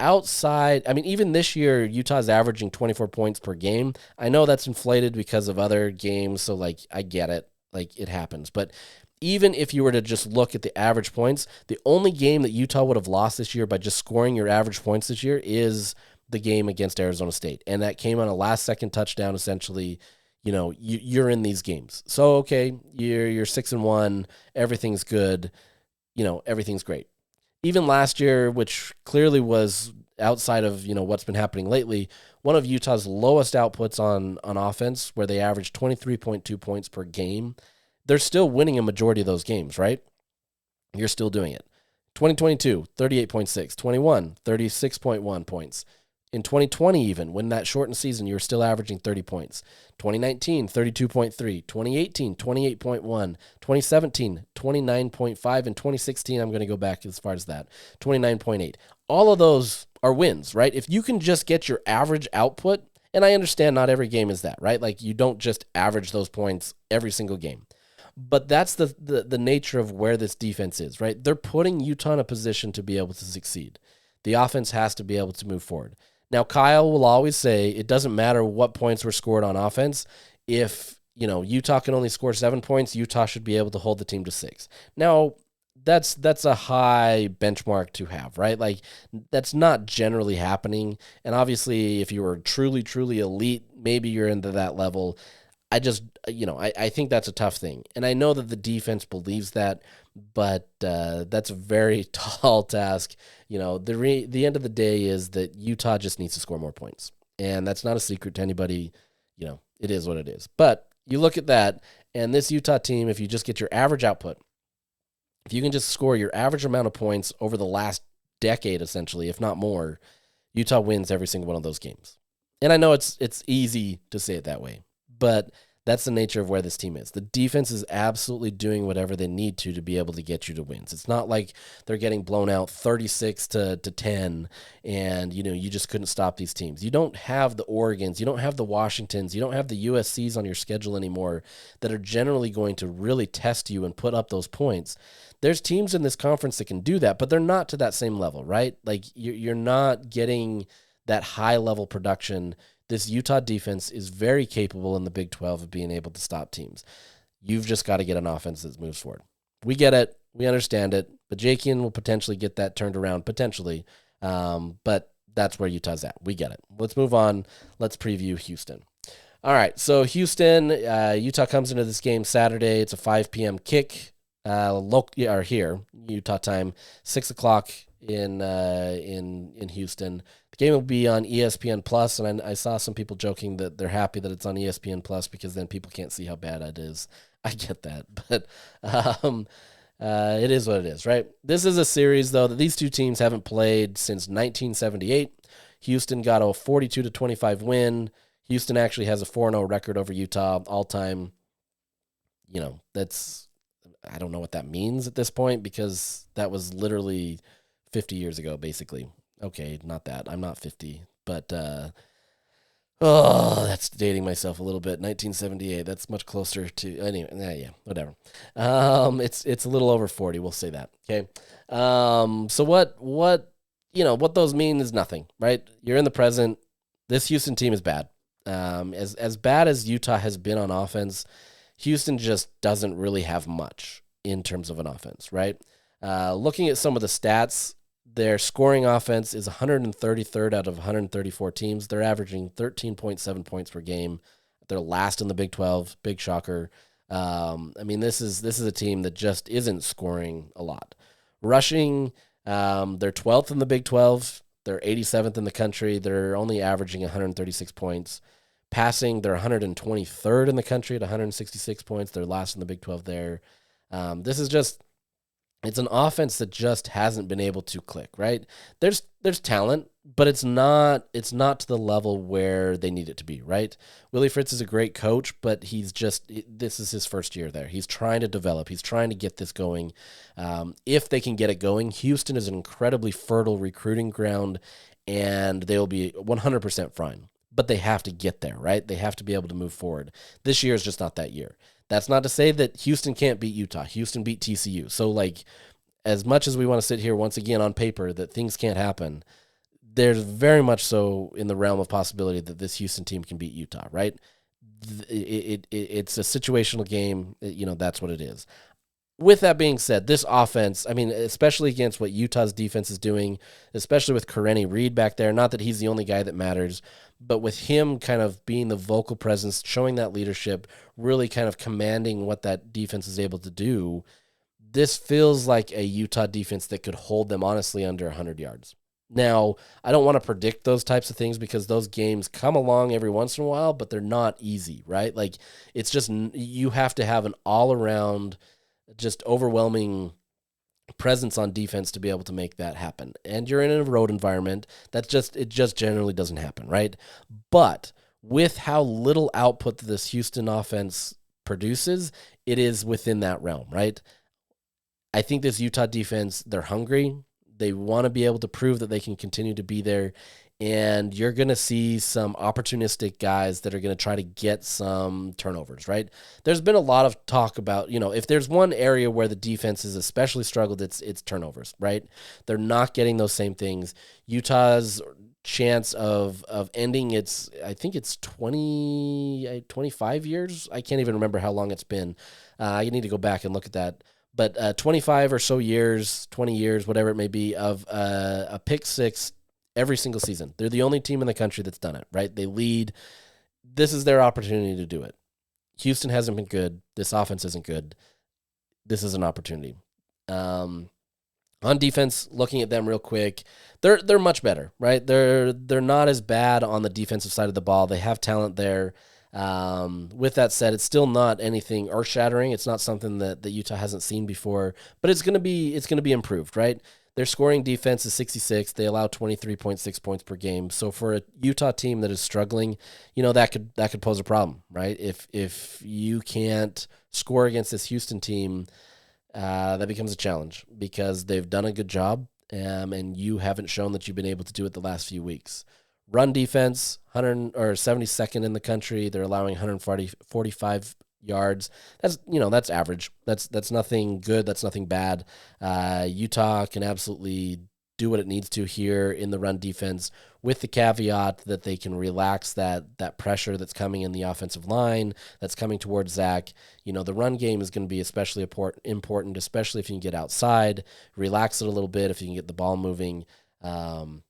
Even this year, Utah's averaging 24 points per game. I know that's inflated because of other games, so, I get it. It happens. But even if you were to just look at the average points, the only game that Utah would have lost this year by just scoring your average points this year is the game against Arizona State. And that came on a last-second touchdown, essentially. You're in these games. So, okay, you're 6-1, everything's good, everything's great. Even last year, which clearly was outside of, what's been happening lately, one of Utah's lowest outputs on offense, where they averaged 23.2 points per game, they're still winning a majority of those games, right? You're still doing it. 2022, 38.6, 21, 36.1 points. In 2020 even, when that shortened season, you were still averaging 30 points. 2019, 32.3. 2018, 28.1. 2017, 29.5. And 2016, I'm going to go back as far as that, 29.8. All of those are wins, right? If you can just get your average output, and I understand not every game is that, right? You don't just average those points every single game. But that's the nature of where this defense is, right? They're putting Utah in a position to be able to succeed. The offense has to be able to move forward. Now, Kyle will always say it doesn't matter what points were scored on offense. If, Utah can only score 7 points, Utah should be able to hold the team to 6. Now, that's a high benchmark to have, right? Like, that's not generally happening. And obviously, if you were truly, truly elite, maybe you're into that level. I just, I think that's a tough thing. And I know that the defense believes that, but that's a very tall task. The end of the day is that Utah just needs to score more points. And that's not a secret to anybody. It is what it is. But you look at that, and this Utah team, if you just get your average output, if you can just score your average amount of points over the last decade, essentially, if not more, Utah wins every single one of those games. And I know it's easy to say it that way, but that's the nature of where this team is. The defense is absolutely doing whatever they need to be able to get you to wins. It's not like they're getting blown out 36 to 10 and, you just couldn't stop these teams. You don't have the Oregons, you don't have the Washingtons, you don't have the USCs on your schedule anymore that are generally going to really test you and put up those points. There's teams in this conference that can do that, but they're not to that same level, right? Like, you're not getting that high-level production. This Utah defense is very capable in the Big 12 of being able to stop teams. You've just got to get an offense that moves forward. We get it. We understand it. Bajakian will potentially get that turned around, potentially. But that's where Utah's at. We get it. Let's move on. Let's preview Houston. All right, so Houston, Utah comes into this game Saturday. It's a 5 p.m. kick. Here, Utah time, 6 o'clock in Houston. The game will be on ESPN Plus, and I saw some people joking that they're happy that it's on ESPN Plus because then people can't see how bad it is. I get that, but it is what it is, right? This is a series, though, that these two teams haven't played since 1978. Houston got a 42-25 win. Houston actually has a 4-0 record over Utah all time. I don't know what that means at this point because that was literally 50 years ago, basically. Okay, not that. I'm not 50, but that's dating myself a little bit. 1978. That's much closer to anyway. Yeah, whatever. It's a little over 40. We'll say that. Okay. So what those mean is nothing, right? You're in the present. This Houston team is bad. As bad as Utah has been on offense, Houston just doesn't really have much in terms of an offense, right? Looking at some of the stats, their scoring offense is 133rd out of 134 teams. They're averaging 13.7 points per game. They're last in the Big 12. Big shocker. This is a team that just isn't scoring a lot. Rushing, they're 12th in the Big 12. They're 87th in the country. They're only averaging 136 points. Passing, they're 123rd in the country at 166 points. They're last in the Big 12 there. It's an offense that just hasn't been able to click, right? There's talent, but it's not to the level where they need it to be, right? Willie Fritz is a great coach, but this is his first year there. He's trying to develop. He's trying to get this going. If they can get it going, Houston is an incredibly fertile recruiting ground, and they'll be 100% fine. But they have to get there, right? They have to be able to move forward. This year is just not that year. That's not to say that Houston can't beat Utah. Houston beat TCU. So, as much as we want to sit here once again on paper that things can't happen, there's very much so in the realm of possibility that this Houston team can beat Utah, right? It's a situational game. That's what it is. With that being said, this offense, especially against what Utah's defense is doing, especially with Karene Reed back there, not that he's the only guy that matters, but with him kind of being the vocal presence, showing that leadership, really kind of commanding what that defense is able to do, this feels like a Utah defense that could hold them honestly under 100 yards. Now, I don't want to predict those types of things because those games come along every once in a while, but they're not easy, right? It's just you have to have an all-around just overwhelming presence on defense to be able to make that happen. And you're in a road environment. It just generally doesn't happen, right? But with how little output this Houston offense produces, it is within that realm, right? I think this Utah defense, they're hungry. They want to be able to prove that they can continue to be there. and you're going to see some opportunistic guys that are going to try to get some turnovers, right? There's been a lot of talk about, if there's one area where the defense has especially struggled, it's turnovers, right? They're not getting those same things. Utah's chance of ending its, I think it's 25 years. I can't even remember how long it's been. I need to go back and look at that. But 25 or so years, 20 years, whatever it may be, of a pick six every single season. They're the only team in the country that's done it, right? They lead. This is their opportunity to do it. Houston hasn't been good. This offense isn't good. This is an opportunity. On defense, looking at them real quick, they're much better, right? They're not as bad on the defensive side of the ball. They have talent there. With that said, it's still not anything earth-shattering. It's not something that Utah hasn't seen before, but it's gonna be improved, right? Their scoring defense is 66. They allow 23.6 points per game. So for a Utah team that is struggling, that could pose a problem, right? If you can't score against this Houston team, that becomes a challenge because they've done a good job, and you haven't shown that you've been able to do it the last few weeks. Run defense, 72nd in the country. They're allowing 145 yards. That's average. That's nothing good. That's nothing bad. Utah can absolutely do what it needs to here in the run defense, with the caveat that they can relax that pressure that's coming in the offensive line, that's coming towards Zach. The run game is going to be especially important, especially if you can get outside, relax it a little bit, if you can get the ball moving. That's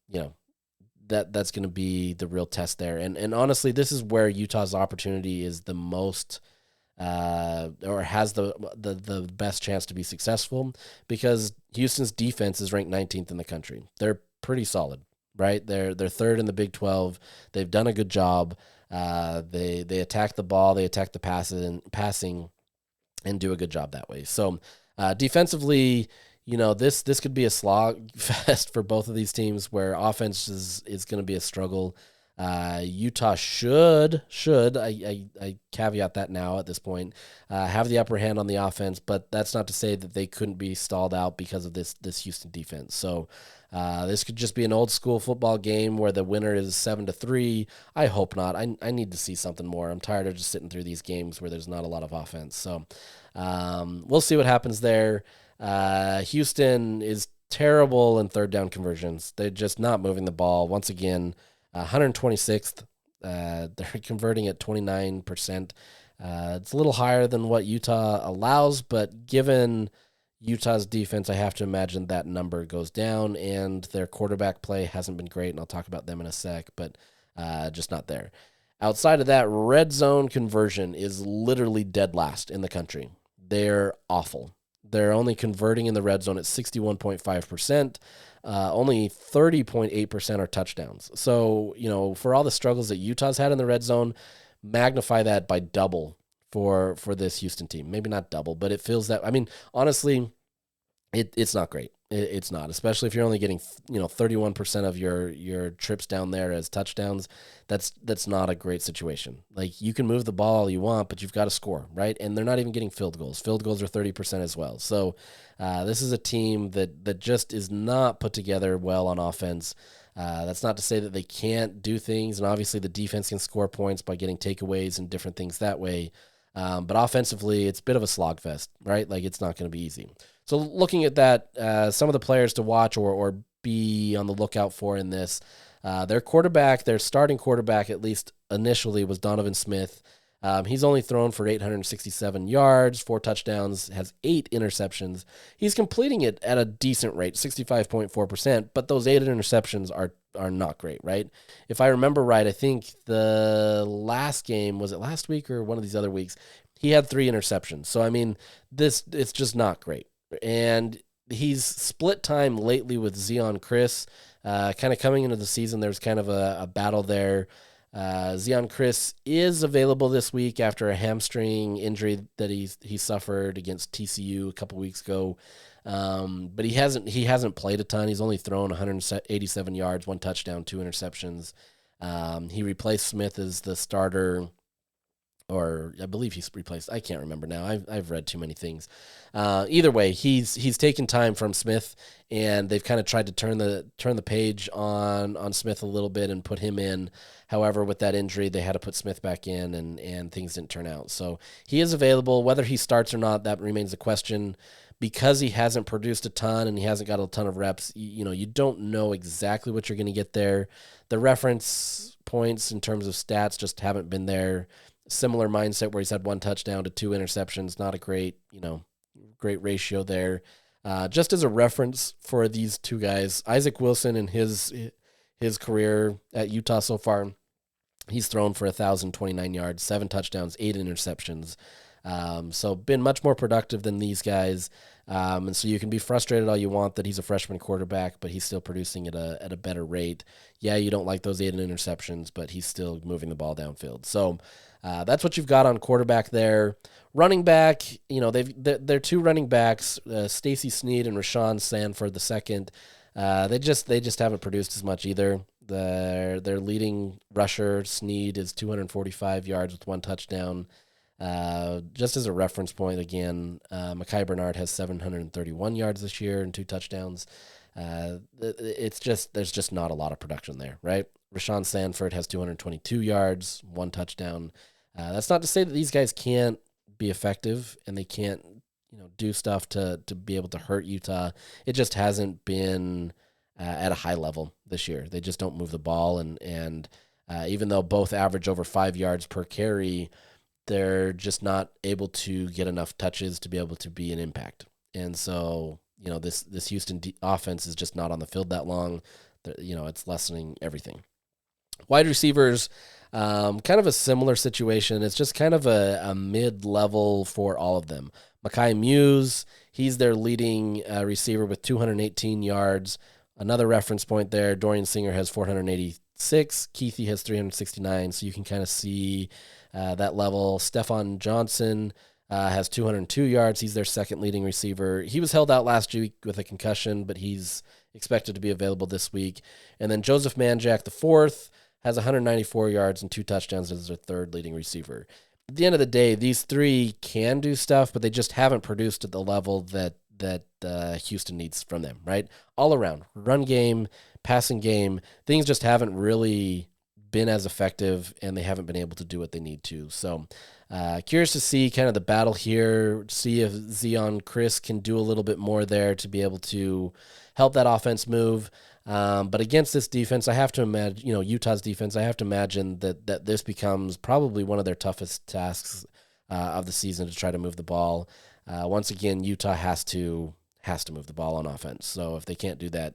going to be the real test there. And honestly, this is where Utah's opportunity is the most or has the best chance to be successful, because Houston's defense is ranked 19th in the country. They're pretty solid, right? They're third in the Big 12. They've done a good job. They attack the ball, they attack the passing, and do a good job that way. So defensively, this could be a slog fest for both of these teams, where offense is going to be a struggle. Utah should I caveat that now at this point, have the upper hand on the offense, but that's not to say that they couldn't be stalled out because of this Houston defense. So this could just be an old school football game where the winner is 7-3. I hope not. I need to see something more. I'm tired of just sitting through these games where there's not a lot of offense. So we'll see what happens there. Houston is terrible in third down conversions. They're just not moving the ball. Once again, 126th. They're converting at 29%. It's a little higher than what Utah allows, but given Utah's defense, I have to imagine that number goes down, and their quarterback play hasn't been great, and I'll talk about them in a sec, but just not there. Outside of that, red zone conversion is literally dead last in the country. They're awful. They're only converting in the red zone at 61.5%. Only 30.8% are touchdowns. So, for all the struggles that Utah's had in the red zone, magnify that by double for this Houston team. Maybe not double, but it feels that. I mean, honestly, it's not great. It's not, especially if you're only getting 31% of your trips down there as touchdowns. That's not a great situation. Like, you can move the ball all you want, but you've got to score, right? And they're not even getting field goals. Field goals are 30% as well. So this is a team that just is not put together well on offense. That's not to say that they can't do things, and obviously the defense can score points by getting takeaways and different things that way. But offensively, it's a bit of a slogfest, right? Like, it's not going to be easy. So looking at that, some of the players to watch or be on the lookout for in this, their starting quarterback, at least initially, was Donovan Smith. He's only thrown for 867 yards, 4 touchdowns, has 8 interceptions. He's completing it at a decent rate, 65.4%, but those 8 interceptions are not great, right? If I remember right, I think the last game, was it last week or one of these other weeks, he had 3 interceptions. So, I mean, it's just not great. And he's split time lately with Zion Chris. Kind of coming into the season, there's kind of a battle there. Zion Chris is available this week after a hamstring injury that he suffered against TCU a couple weeks ago. But he hasn't played a ton. He's only thrown 187 yards, 1 touchdown, 2 interceptions. He replaced Smith as the starter or I believe he's replaced. I can't remember now. I've read too many things. Either way, he's taken time from Smith, and they've kind of tried to turn the page on Smith a little bit and put him in. However, with that injury, they had to put Smith back in, and things didn't turn out. So he is available. Whether he starts or not, that remains a question. Because he hasn't produced a ton and he hasn't got a ton of reps, you don't know exactly what you're going to get there. The reference points in terms of stats just haven't been there. Similar mindset where he's had 1 touchdown to 2 interceptions. Not a great ratio there. Just as a reference for these two guys, Isaac Wilson in his career at Utah so far, he's thrown for 1,029 yards, 7 touchdowns, 8 interceptions. So been much more productive than these guys. And so you can be frustrated all you want that he's a freshman quarterback, but he's still producing at a better rate. Yeah, you don't like those 8 interceptions, but he's still moving the ball downfield. So that's what you've got on quarterback there. Running back, they're 2 running backs, Stacey Sneed and Rashawn Sanford II. They just haven't produced as much either. Their leading rusher, Sneed, is 245 yards with 1 touchdown. Just as a reference point, again, Mekhi Bernard has 731 yards this year and 2 touchdowns. There's just not a lot of production there, right? Rashawn Sanford has 222 yards, 1 touchdown. That's not to say that these guys can't be effective and they can't, do stuff to be able to hurt Utah. It just hasn't been at a high level this year. They just don't move the ball, and even though both average over 5 yards per carry, they're just not able to get enough touches to be able to be an impact. And so, this Houston offense is just not on the field that long. It's lessening everything. Wide receivers, kind of a similar situation. It's just kind of a mid-level for all of them. Mekhi Muse, he's their leading receiver with 218 yards. Another reference point there, Dorian Singer has 486. Keithy has 369, so you can kind of see that level. Stephon Johnson has 202 yards. He's their second leading receiver. He was held out last week with a concussion, but he's expected to be available this week. And then Joseph Manjack IV has 194 yards and 2 touchdowns as their third leading receiver. At the end of the day, these 3 can do stuff, but they just haven't produced at the level that Houston needs from them, right? All around, run game, passing game, things just haven't really been as effective, and they haven't been able to do what they need to. So curious to see kind of the battle here, see if Zion Chris can do a little bit more there to be able to help that offense move. But against this defense, I have to imagine, Utah's defense, I have to imagine that this becomes probably one of their toughest tasks of the season to try to move the ball. Once again, Utah has to move the ball on offense. So if they can't do that,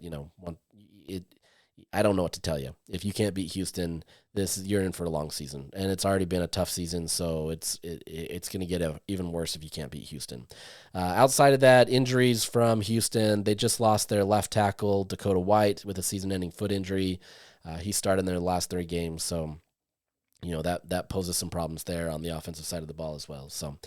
I don't know what to tell you. If you can't beat Houston, you're in for a long season, and it's already been a tough season. So it's going to get even worse if you can't beat Houston. Outside of that, injuries from Houston, they just lost their left tackle Dakota White with a season-ending foot injury. He started in their last 3 games, so that poses some problems there on the offensive side of the ball as well. So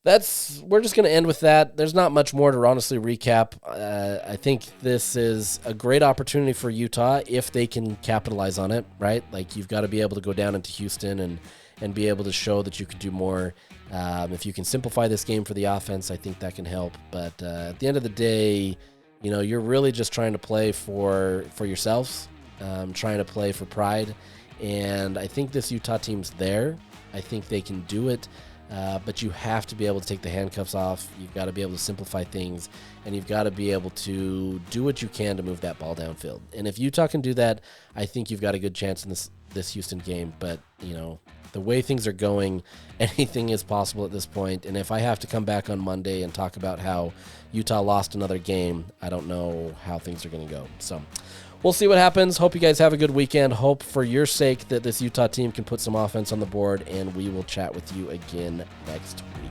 we're just going to end with that. There's not much more to honestly recap. I think this is a great opportunity for Utah if they can capitalize on it, right? Like, you've got to be able to go down into Houston and be able to show that you could do more. If you can simplify this game for the offense, I think that can help. But at the end of the day, you're really just trying to play for yourselves, trying to play for pride. And I think this Utah team's there. I think they can do it. But you have to be able to take the handcuffs off. You've got to be able to simplify things, and you've got to be able to do what you can to move that ball downfield. And if Utah can do that, I think you've got a good chance in this Houston game. But, the way things are going, anything is possible at this point. And if I have to come back on Monday and talk about how Utah lost another game, I don't know how things are going to go. So we'll see what happens. Hope you guys have a good weekend. Hope for your sake that this Utah team can put some offense on the board, and we will chat with you again next week.